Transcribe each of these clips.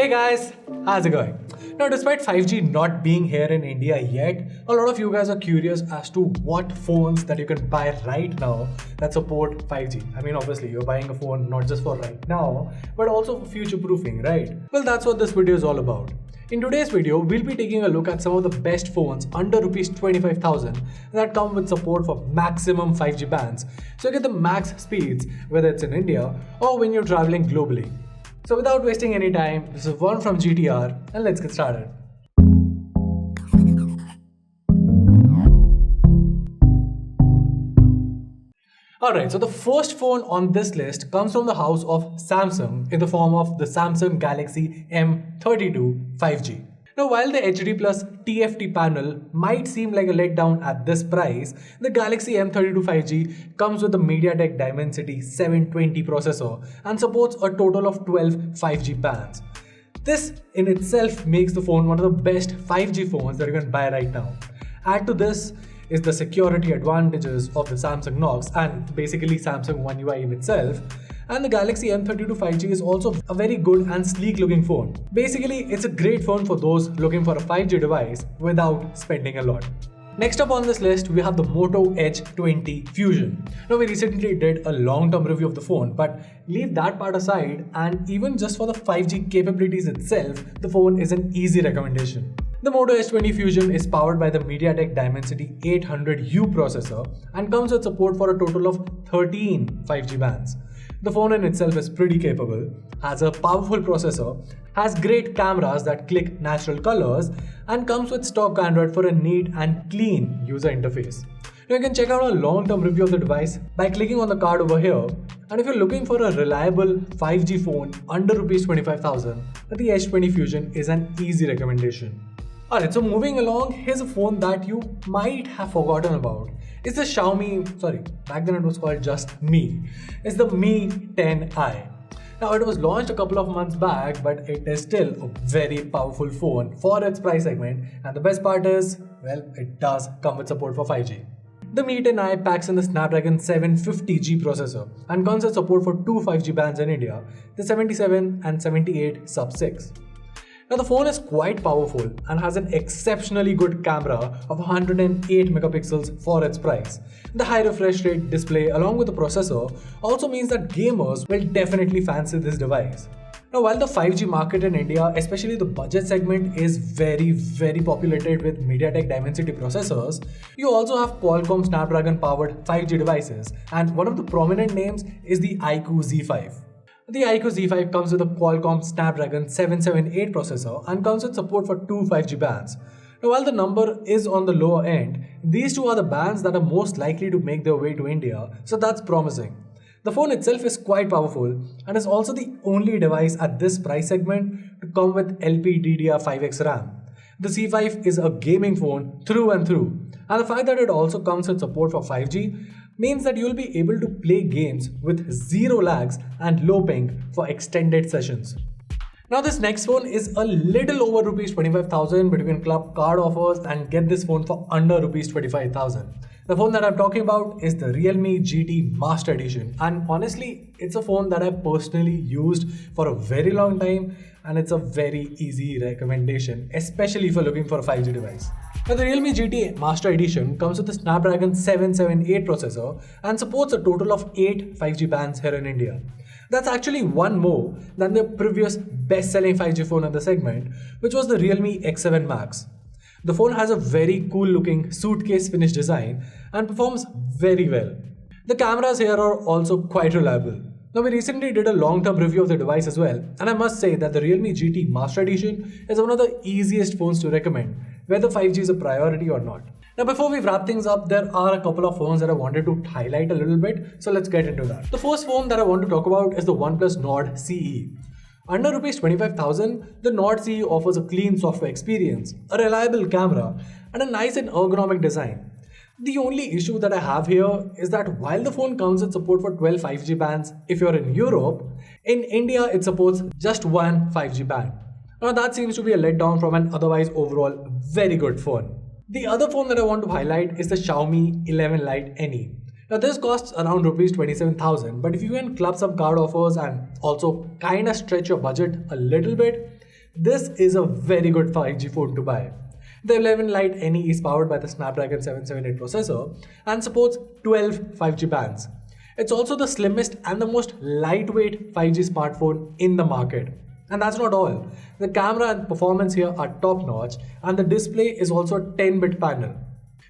Hey guys, how's it going? Now, despite 5G not being here in India yet, a lot of you guys are curious as to what phones that you can buy right now that support 5G. I mean, obviously, you're buying a phone not just for right now, but also for future proofing, right? Well, that's what this video is all about. In today's video, we'll be taking a look at some of the best phones under Rs 25,000 that come with support for maximum 5G bands, so you get the max speeds whether it's in India or when you're traveling globally. So without wasting any time, this is one from GTR and let's get started. Alright, so the first phone on this list comes from the house of Samsung in the form of the Samsung Galaxy M32 5G. Now, while the HD Plus TFT panel might seem like a letdown at this price, the Galaxy M32 5G comes with the MediaTek Dimensity 720 processor and supports a total of 12 5G bands. This in itself makes the phone one of the best 5G phones that you can buy right now. Add to this is the security advantages of the Samsung Knox and basically Samsung One UI in itself. And the Galaxy M32 5G is also a very good and sleek looking phone. Basically, it's a great phone for those looking for a 5G device without spending a lot. Next up on this list, we have the Moto Edge 20 Fusion. Now, we recently did a long-term review of the phone, but leave that part aside, and even just for the 5G capabilities itself, the phone is an easy recommendation. The Moto Edge 20 Fusion is powered by the MediaTek Dimensity 800U processor and comes with support for a total of 13 5G bands. The phone in itself is pretty capable, has a powerful processor, has great cameras that click natural colors, and comes with stock Android for a neat and clean user interface. Now you can check out a long-term review of the device by clicking on the card over here. And if you're looking for a reliable 5G phone under Rs 25,000, the Edge 20 Fusion is an easy recommendation. Alright, so moving along, here's a phone that you might have forgotten about. It's the back then it was called just Mi. It's the Mi 10i. Now, it was launched a couple of months back, but it is still a very powerful phone for its price segment. And the best part is, well, it does come with support for 5G. The Mi 10i packs in the Snapdragon 750G processor and comes with support for two 5G bands in India, the 77 and 78 sub-6. Now, the phone is quite powerful and has an exceptionally good camera of 108 megapixels for its price. The high refresh rate display along with the processor also means that gamers will definitely fancy this device. Now, while the 5G market in India, especially the budget segment, is very populated with MediaTek Dimensity processors, you also have Qualcomm Snapdragon powered 5G devices, and one of the prominent names is the iQOO Z5. The iQOO Z5 comes with a Qualcomm Snapdragon 778 processor and comes with support for two 5G bands. Now, while the number is on the lower end, these two are the bands that are most likely to make their way to India, so that's promising. The phone itself is quite powerful and is also the only device at this price segment to come with LPDDR5X RAM. The Z5 is a gaming phone through and through, and the fact that it also comes with support for 5G means that you'll be able to play games with zero lags and low ping for extended sessions. Now, this next phone is a little over Rs 25,000, but you can club card offers and get this phone for under Rs 25,000. The phone that I'm talking about is the Realme GT Master Edition, and honestly, it's a phone that I personally used for a very long time, and it's a very easy recommendation, especially if you're looking for a 5G device. Now, the Realme GT Master Edition comes with a Snapdragon 778 processor and supports a total of 8 5G bands here in India. That's actually one more than the previous best-selling 5G phone in the segment, which was the Realme X7 Max. The phone has a very cool-looking suitcase finish design and performs very well. The cameras here are also quite reliable. Now, we recently did a long-term review of the device as well, and I must say that the Realme GT Master Edition is one of the easiest phones to recommend, whether 5G is a priority or not. Now, before we wrap things up, there are a couple of phones that I wanted to highlight a little bit, so let's get into that. The first phone that I want to talk about is the OnePlus Nord CE. Under Rs 25,000, the Nord CE offers a clean software experience, a reliable camera, and a nice and ergonomic design. The only issue that I have here is that while the phone comes with support for 12 5G bands if you're in Europe, in India it supports just one 5G band. Now, that seems to be a letdown from an otherwise overall very good phone. The other phone that I want to highlight is the Xiaomi 11 Lite NE. Now, this costs around Rs 27,000, but if you can club some card offers and also kinda stretch your budget a little bit, This is a very good 5G phone to buy. The 11 Lite NE is powered by the Snapdragon 778 processor and supports 12 5G bands. It's also the slimmest and the most lightweight 5G smartphone in the market. And that's not all. The camera and performance here are top notch, and the display is also a 10-bit panel.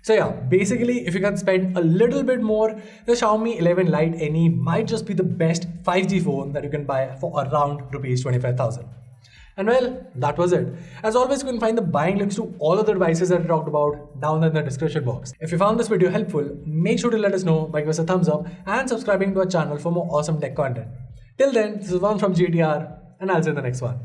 So yeah, basically if you can spend a little bit more, the Xiaomi 11 Lite NE might just be the best 5G phone that you can buy for around Rs 25,000. And well, that was it. As always, you can find the buying links to all of the devices that I talked about down in the description box. If you found this video helpful, make sure to let us know by giving us a thumbs up and subscribing to our channel for more awesome tech content. Till then, this is Varun from GTR, and I'll see you in the next one.